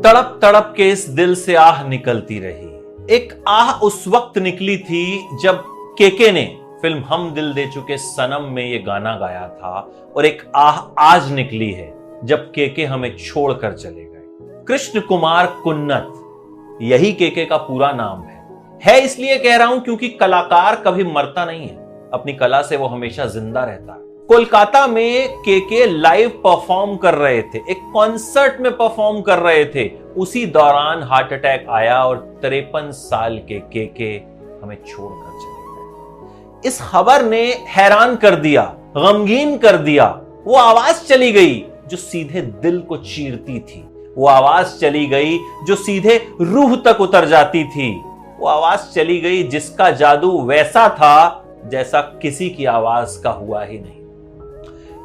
तड़प तड़प के इस दिल से आह निकलती रही। एक आह उस वक्त निकली थी जब केके ने फिल्म हम दिल दे चुके सनम में ये गाना गाया था, और एक आह आज निकली है जब केके हमें छोड़कर चले गए। कृष्ण कुमार कुन्नत, यही केके का पूरा नाम है इसलिए कह रहा हूं क्योंकि कलाकार कभी मरता नहीं है, अपनी कला से वो हमेशा जिंदा रहता है। कोलकाता में केके लाइव परफॉर्म कर रहे थे, एक कॉन्सर्ट में परफॉर्म कर रहे थे, उसी दौरान हार्ट अटैक आया और 53 साल के केके हमें छोड़कर चले गए। इस खबर ने हैरान कर दिया, गमगीन कर दिया। वो आवाज चली गई जो सीधे दिल को चीरती थी, वो आवाज चली गई जो सीधे रूह तक उतर जाती थी, वो आवाज चली गई जिसका जादू वैसा था जैसा किसी की आवाज का हुआ ही नहीं।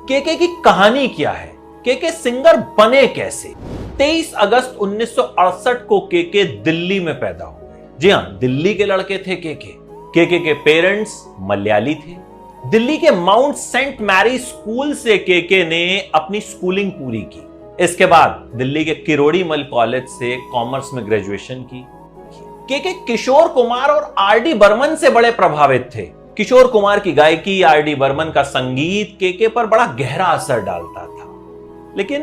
केके की कहानी क्या है? केके सिंगर बने कैसे? 23 अगस्त 1968 को केके दिल्ली में पैदा हुए। जी हां, दिल्ली के लड़के थे केके। केके के पेरेंट्स मलयाली थे। दिल्ली के माउंट सेंट मैरी स्कूल से केके ने अपनी स्कूलिंग पूरी की। इसके बाद दिल्ली के किरोड़ीमल कॉलेज से कॉमर्स में ग्रेजुएशन की। केके किशोर कुमार और आर.डी. बर्मन से बड़े प्रभावित थे। किशोर कुमार की गायकी, आर.डी. बर्मन का संगीत केके पर बड़ा गहरा असर डालता था। लेकिन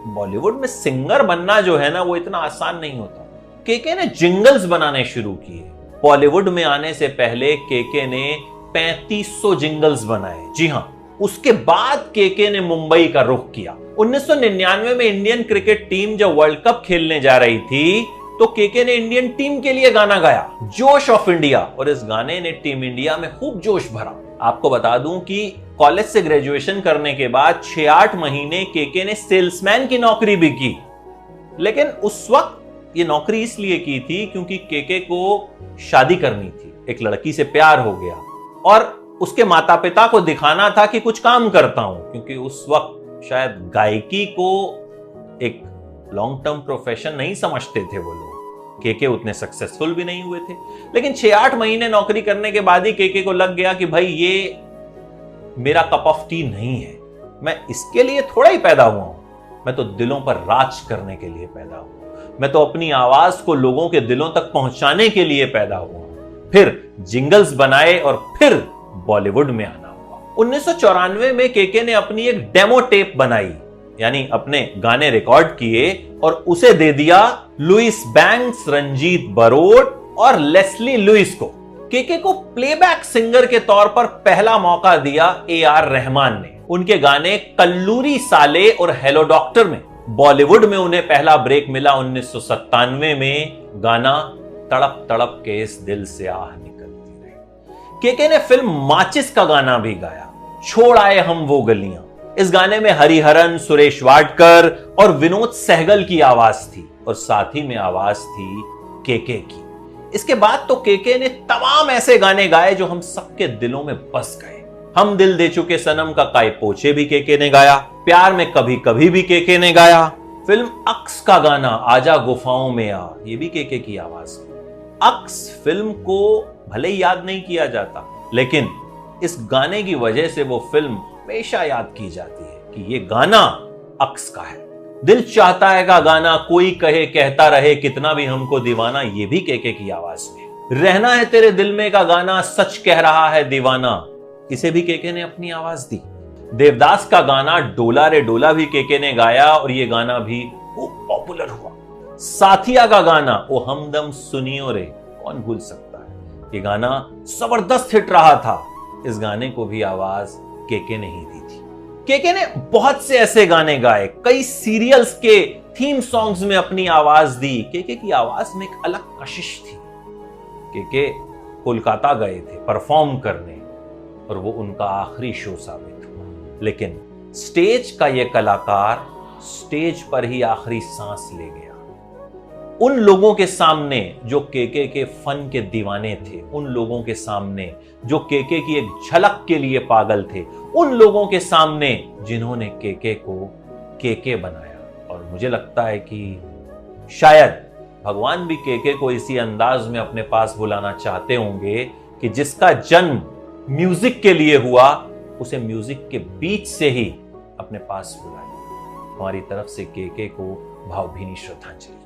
बॉलीवुड में सिंगर बनना जो है ना, वो इतना आसान नहीं होता। केके ने जिंगल्स बनाने शुरू किए। बॉलीवुड में आने से पहले केके ने 3500 जिंगल्स बनाए। जी हां, उसके बाद केके ने मुंबई का रुख किया। 1999 में इंडियन क्रिकेट टीम जब वर्ल्ड कप खेलने जा रही थी तो केके ने इंडियन टीम के लिए गाना गाया, जोश ऑफ इंडिया, और इस गाने ने टीम इंडिया में खूब जोश भरा। आपको बता दूं कि कॉलेज से ग्रेजुएशन करने के बाद 6-8 महीने केके ने सेल्समैन की नौकरी भी की। लेकिन उस वक्त ये नौकरी इसलिए की थी क्योंकि केके को शादी करनी थी, एक लड़की से प्यार हो गया और उसके माता पिता को दिखाना था कि कुछ काम करता हूं, क्योंकि उस वक्त शायद गायकी को एक लॉन्ग टर्म प्रोफेशन नहीं समझते थे वो लोग। केके उतने सक्सेसफुल भी नहीं हुए थे। लेकिन 6-8 महीने नौकरी करने के बाद ही केके को लग गया कि भाई ये मेरा कप ऑफ टी नहीं है, मैं इसके लिए थोड़ा ही पैदा हुआ हूं, मैं तो दिलों पर राज करने के लिए पैदा हुआ, मैं तो अपनी आवाज को लोगों के दिलों तक पहुंचाने के लिए पैदा हुआ। फिर जिंगल्स बनाए और फिर बॉलीवुड में आना हुआ। 1994 में केके ने अपनी एक डेमो टेप बनाई, यानी अपने गाने रिकॉर्ड किए और उसे दे दिया लुइस बैंक्स, रंजीत बरोट और लेस्ली लुइस को। केके को प्लेबैक सिंगर के तौर पर पहला मौका दिया ए.आर. रहमान ने। उनके गाने कल्लूरी साले और हेलो डॉक्टर में। बॉलीवुड में उन्हें पहला ब्रेक मिला 1997 में गाना तड़प तड़प के इस दिल से आह निकलती रही। केके ने फिल्म माचिस का गाना भी गाया, छोड़ आए हम वो गलियां। इस गाने में हरिहरन, सुरेश वाडकर और विनोद सहगल की आवाज थी और साथ ही में आवाज थी केके की। इसके बाद तो केके ने तमाम ऐसे गाने गाए जो हम सबके दिलों में बस गए। हम दिल दे चुके सनम का काय पोछे भी केके ने गाया, प्यार में कभी कभी भी केके ने गाया, फिल्म अक्स का गाना आजा गुफाओं में आ, ये भी केके की आवाज में। अक्स फिल्म को भले ही याद नहीं किया जाता, लेकिन इस गाने की वजह से वो फिल्म हमेशा याद की जाती है कि ये गाना अक्स का है। दिल चाहता है का गाना, कोई कहे कहता रहे कितना भी हमको दीवाना, ये भी केके की आवाज में। रहना है तेरे दिल में का गाना, सच कह रहा है दीवाना, इसे भी केके ने अपनी आवाज दी। देवदास का गाना डोला रे डोला भी केके ने गाया और ये गाना भी खूब पॉपुलर हुआ। साथिया का गाना ओ हमदम सुनियो रे, कौन भूल सकता है, ये गाना जबरदस्त हिट रहा था। इस गाने को भी आवाज केके ने ही दी थी। केके ने बहुत से ऐसे गाने गाए, कई सीरियल्स के थीम सॉन्ग्स में अपनी आवाज दी। केके की आवाज में एक अलग कशिश थी। केके कोलकाता गए थे परफॉर्म करने और वो उनका आखिरी शो साबित हुआ। लेकिन स्टेज का ये कलाकार स्टेज पर ही आखिरी सांस ले गया। उन लोगों के सामने जो केके के फन के दीवाने थे, उन लोगों के सामने जो केके की एक झलक के लिए पागल थे, उन लोगों के सामने जिन्होंने केके को केके बनाया। और मुझे लगता है कि शायद भगवान भी केके को इसी अंदाज में अपने पास बुलाना चाहते होंगे कि जिसका जन्म म्यूजिक के लिए हुआ, उसे म्यूजिक के बीच से ही अपने पास बुलाइए। हमारी तरफ से केके को भावभीनी श्रद्धांजलि।